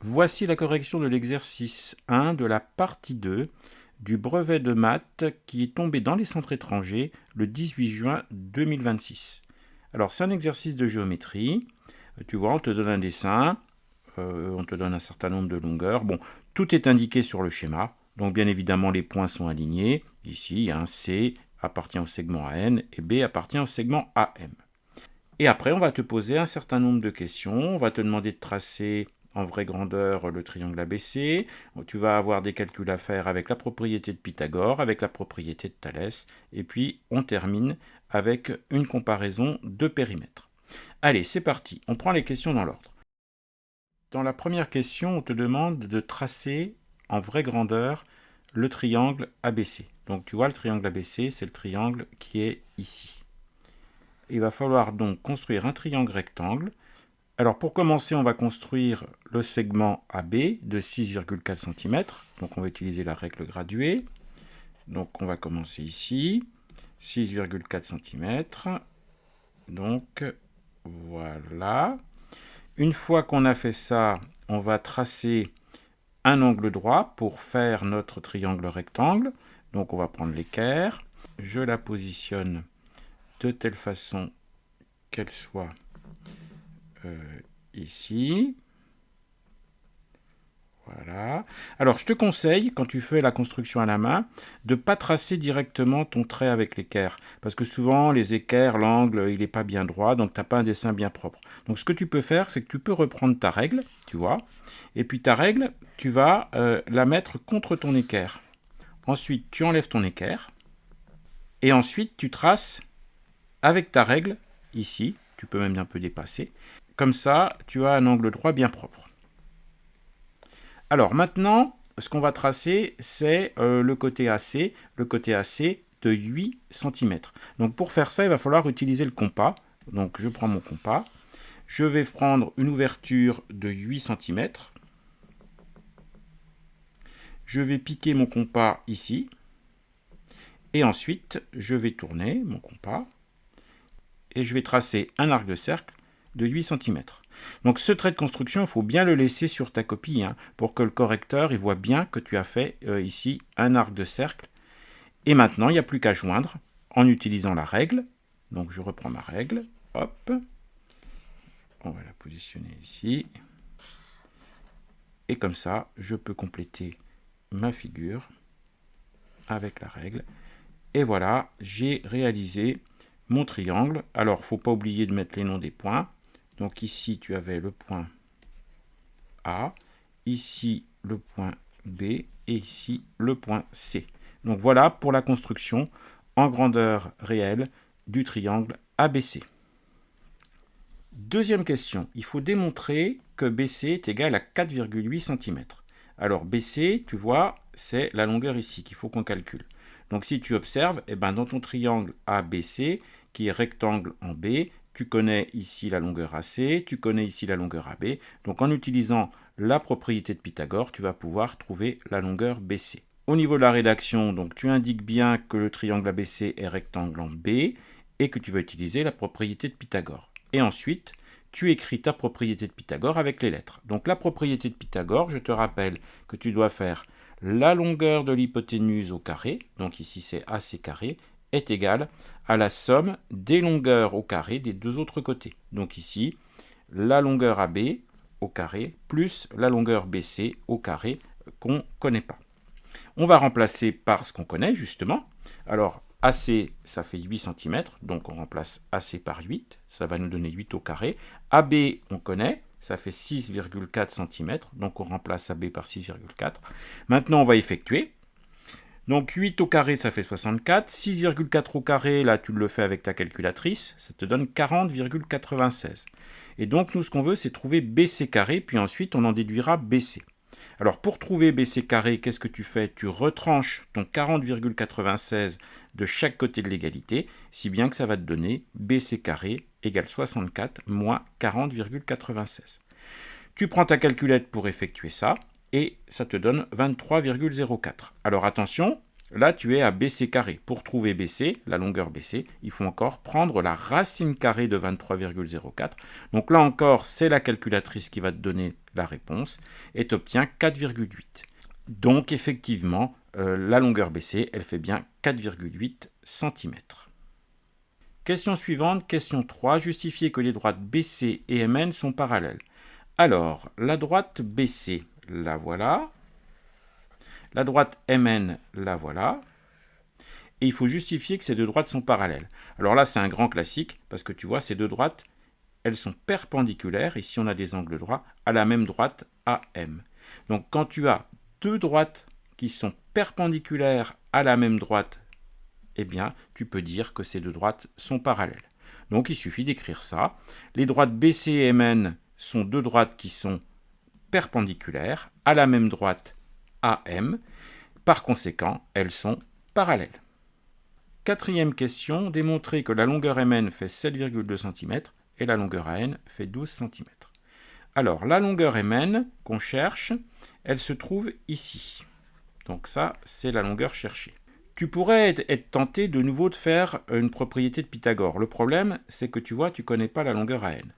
Voici la correction de l'exercice 1 de la partie 2 du brevet de maths qui est tombé dans les centres étrangers le 18 juin 2026. Alors, c'est un exercice de géométrie. Tu vois, on te donne un dessin, on te donne un certain nombre de longueurs. Bon, tout est indiqué sur le schéma. Donc, bien évidemment, les points sont alignés. Ici, C appartient au segment AN et B appartient au segment AM. Et après, on va te poser un certain nombre de questions. On va te demander de tracer en vraie grandeur le triangle ABC. Tu vas avoir des calculs à faire avec la propriété de Pythagore, avec la propriété de Thalès. Et puis, on termine avec une comparaison de périmètres. Allez, c'est parti. On prend les questions dans l'ordre. Dans la première question, on te demande de tracer en vraie grandeur le triangle ABC. Donc, tu vois, le triangle ABC, c'est le triangle qui est ici. Il va falloir donc construire un triangle rectangle. Alors pour commencer, on va construire le segment AB de 6,4 cm. Donc on va utiliser la règle graduée. Donc on va commencer ici, 6,4 cm. Donc voilà. Une fois qu'on a fait ça, on va tracer un angle droit pour faire notre triangle rectangle. Donc on va prendre l'équerre. Je la positionne de telle façon qu'elle soit ici. Voilà. Alors, je te conseille, quand tu fais la construction à la main, de ne pas tracer directement ton trait avec l'équerre. Parce que souvent, les équerres, l'angle, il n'est pas bien droit, donc tu n'as pas un dessin bien propre. Donc, ce que tu peux faire, c'est que tu peux reprendre ta règle, tu vois. Et puis, ta règle, tu vas la mettre contre ton équerre. Ensuite, tu enlèves ton équerre. Et ensuite, tu traces avec ta règle, ici. Tu peux même un peu dépasser. Comme ça, tu as un angle droit bien propre. Alors maintenant, ce qu'on va tracer, c'est le côté AC de 8 cm. Donc pour faire ça, il va falloir utiliser le compas. Donc je prends mon compas. Je vais prendre une ouverture de 8 cm. Je vais piquer mon compas ici. Et ensuite, je vais tourner mon compas. Et je vais tracer un arc de cercle de 8 cm. Donc ce trait de construction, il faut bien le laisser sur ta copie pour que le correcteur il voit bien que tu as fait ici un arc de cercle. Et maintenant, il n'y a plus qu'à joindre en utilisant la règle. Donc je reprends ma règle. Hop. On va la positionner ici. Et comme ça, je peux compléter ma figure avec la règle. Et voilà, j'ai réalisé mon triangle. Alors, il ne faut pas oublier de mettre les noms des points. Donc ici, tu avais le point A, ici le point B et ici le point C. Donc voilà pour la construction en grandeur réelle du triangle ABC. Deuxième question, il faut démontrer que BC est égal à 4,8 cm. Alors BC, tu vois, c'est la longueur ici qu'il faut qu'on calcule. Donc si tu observes, dans ton triangle ABC, qui est rectangle en B, tu connais ici la longueur AC, tu connais ici la longueur AB. Donc en utilisant la propriété de Pythagore, tu vas pouvoir trouver la longueur BC. Au niveau de la rédaction, donc tu indiques bien que le triangle ABC est rectangle en B et que tu vas utiliser la propriété de Pythagore. Et ensuite, tu écris ta propriété de Pythagore avec les lettres. Donc la propriété de Pythagore, je te rappelle que tu dois faire la longueur de l'hypoténuse au carré, donc ici c'est AC carré, est égale à la somme des longueurs au carré des deux autres côtés. Donc ici, la longueur AB au carré plus la longueur BC au carré qu'on ne connaît pas. On va remplacer par ce qu'on connaît justement. Alors AC, ça fait 8 cm, donc on remplace AC par 8, ça va nous donner 8 au carré. AB, on connaît, ça fait 6,4 cm, donc on remplace AB par 6,4. Maintenant, on va effectuer. Donc 8 au carré, ça fait 64. 6,4 au carré, là, tu le fais avec ta calculatrice, ça te donne 40,96. Et donc, nous, ce qu'on veut, c'est trouver BC carré, puis ensuite, on en déduira BC. Alors, pour trouver BC carré, qu'est-ce que tu fais? Tu retranches ton 40,96 de chaque côté de l'égalité, si bien que ça va te donner BC carré égale 64 moins 40,96. Tu prends ta calculette pour effectuer ça, et ça te donne 23,04. Alors attention, Là, tu es à BC carré. Pour trouver BC, la longueur BC, il faut encore prendre la racine carrée de 23,04. Donc là encore, c'est la calculatrice qui va te donner la réponse et tu obtiens 4,8. Donc effectivement, la longueur BC, elle fait bien 4,8 cm. Question suivante, question 3. Justifier que les droites BC et MN sont parallèles. Alors, la droite BC, la voilà. La droite MN, la voilà. Et il faut justifier que ces deux droites sont parallèles. Alors là, c'est un grand classique, parce que tu vois, ces deux droites, elles sont perpendiculaires, ici on a des angles droits, à la même droite AM. Donc quand tu as deux droites qui sont perpendiculaires à la même droite, eh bien, tu peux dire que ces deux droites sont parallèles. Donc il suffit d'écrire ça. Les droites BC et MN sont deux droites qui sont perpendiculaires à la même droite AM. Par conséquent, elles sont parallèles. Quatrième question, démontrer que la longueur MN fait 7,2 cm et la longueur AN fait 12 cm. Alors, la longueur MN qu'on cherche, elle se trouve ici. Donc ça, c'est la longueur cherchée. Tu pourrais être tenté de nouveau de faire une propriété de Pythagore. Le problème, c'est que tu vois, tu ne connais pas la longueur AN.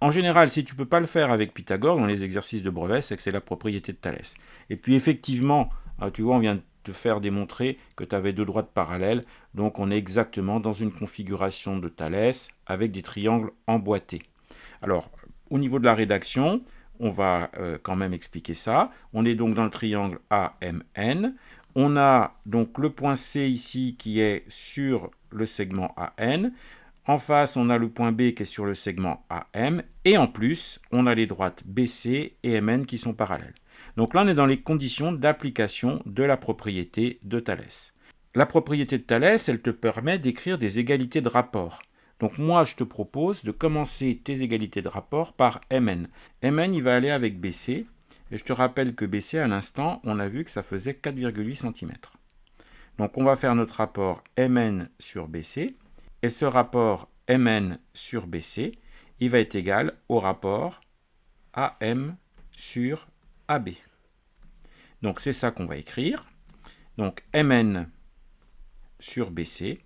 En général, si tu ne peux pas le faire avec Pythagore dans les exercices de brevet, c'est que c'est la propriété de Thalès. Et puis effectivement, tu vois, on vient de te faire démontrer que tu avais deux droites parallèles, donc on est exactement dans une configuration de Thalès avec des triangles emboîtés. Alors, au niveau de la rédaction, on va quand même expliquer ça. On est donc dans le triangle AMN. On a donc le point C ici qui est sur le segment AN. En face, on a le point B qui est sur le segment AM. Et en plus, on a les droites BC et MN qui sont parallèles. Donc là, on est dans les conditions d'application de la propriété de Thalès. La propriété de Thalès, elle te permet d'écrire des égalités de rapport. Donc moi, je te propose de commencer tes égalités de rapport par Mn. Mn, il va aller avec BC. Et je te rappelle que BC, à l'instant, on a vu que ça faisait 4,8 cm. Donc on va faire notre rapport Mn sur BC. Et ce rapport Mn sur BC, il va être égal au rapport AM sur AB. Donc c'est ça qu'on va écrire. Donc Mn sur BC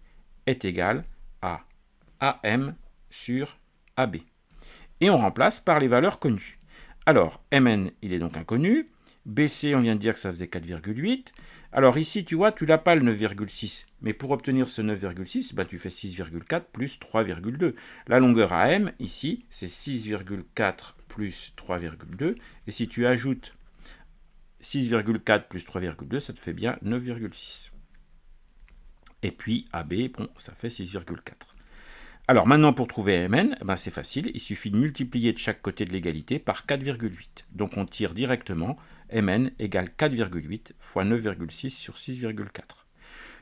est égal à AM sur AB. Et on remplace par les valeurs connues. Alors, Mn, il est donc inconnu. BC, on vient de dire que ça faisait 4,8. Alors ici, tu vois, tu n'as pas le 9,6. Mais pour obtenir ce 9,6, ben, tu fais 6,4 plus 3,2. La longueur AM, ici, c'est 6,4 plus 3,2. Et si tu ajoutes 6,4 plus 3,2, ça te fait bien 9,6. Et puis AB, bon, ça fait 6,4. Alors maintenant, pour trouver Mn, ben c'est facile, il suffit de multiplier de chaque côté de l'égalité par 4,8. Donc on tire directement Mn égale 4,8 fois 9,6 sur 6,4.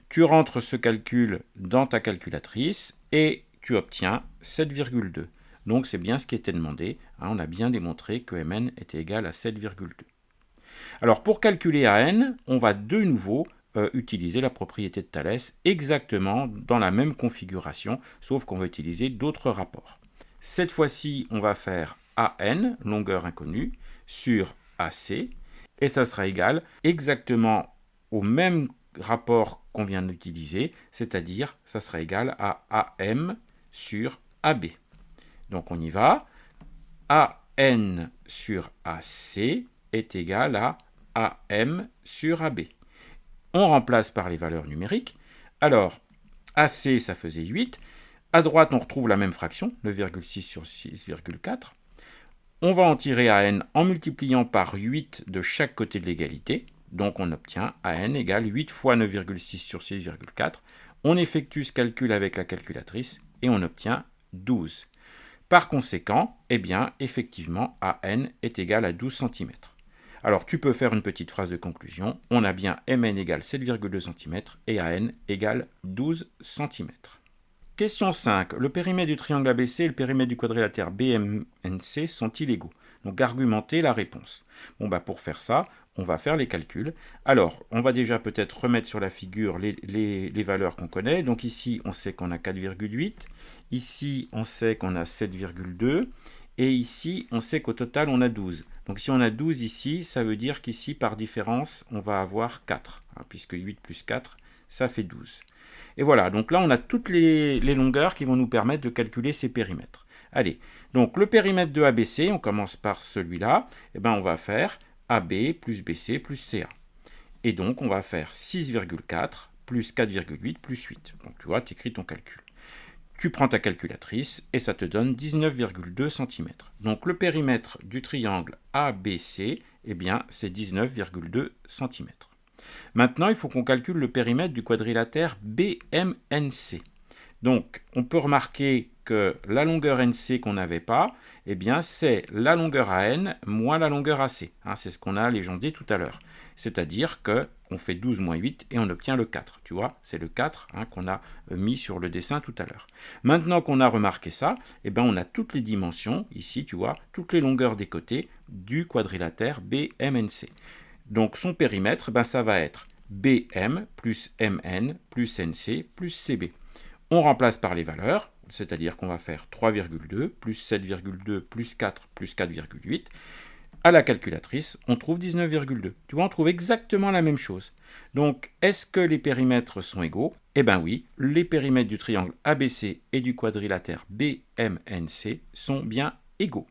Tu rentres ce calcul dans ta calculatrice et tu obtiens 7,2. Donc c'est bien ce qui était demandé. On a bien démontré que Mn était égal à 7,2. Alors pour calculer An, on va de nouveau utiliser la propriété de Thalès exactement dans la même configuration, sauf qu'on va utiliser d'autres rapports. Cette fois-ci, on va faire AN, longueur inconnue, sur AC, et ça sera égal exactement au même rapport qu'on vient d'utiliser, c'est-à-dire ça sera égal à AM sur AB. Donc on y va. AN sur AC est égal à AM sur AB. On remplace par les valeurs numériques. Alors, AC, ça faisait 8. À droite, on retrouve la même fraction, 9,6 sur 6,4. On va en tirer AN en multipliant par 8 de chaque côté de l'égalité. Donc, on obtient AN égale 8 fois 9,6 sur 6,4. On effectue ce calcul avec la calculatrice et on obtient 12. Par conséquent, eh bien, effectivement, AN est égal à 12 cm. Alors, tu peux faire une petite phrase de conclusion. On a bien Mn égale 7,2 cm et An égale 12 cm. Question 5. Le périmètre du triangle ABC et le périmètre du quadrilatère BMNC sont-ils égaux? Donc, argumenter la réponse. Bon, pour faire ça, on va faire les calculs. Alors, on va déjà peut-être remettre sur la figure les valeurs qu'on connaît. Donc ici, on sait qu'on a 4,8. Ici, on sait qu'on a 7,2. Et ici, on sait qu'au total, on a 12. Donc si on a 12 ici, ça veut dire qu'ici, par différence, on va avoir 4. Puisque 8 plus 4, ça fait 12. Et voilà, donc là on a toutes les longueurs qui vont nous permettre de calculer ces périmètres. Allez, donc le périmètre de ABC, on commence par celui-là, et ben on va faire AB plus BC plus CA. Et donc on va faire 6,4 plus 4,8 plus 8. Donc tu vois, tu écris ton calcul. Tu prends ta calculatrice et ça te donne 19,2 cm. Donc le périmètre du triangle ABC, eh bien c'est 19,2 cm. Maintenant, il faut qu'on calcule le périmètre du quadrilatère BMNC. Donc, on peut remarquer que la longueur NC qu'on n'avait pas, eh bien, c'est la longueur AN moins la longueur AC. C'est ce qu'on a légendé tout à l'heure. C'est-à-dire qu'on fait 12 moins 8 et on obtient le 4. Tu vois, c'est le 4 qu'on a mis sur le dessin tout à l'heure. Maintenant qu'on a remarqué ça, eh bien, on a toutes les dimensions, ici, tu vois, toutes les longueurs des côtés du quadrilatère BMNC. Donc son périmètre, ça va être BM plus MN plus NC plus CB. On remplace par les valeurs, c'est-à-dire qu'on va faire 3,2 plus 7,2 plus 4 plus 4,8. À la calculatrice, on trouve 19,2. Tu vois, on trouve exactement la même chose. Donc, est-ce que les périmètres sont égaux? Eh bien oui, les périmètres du triangle ABC et du quadrilatère BMNC sont bien égaux.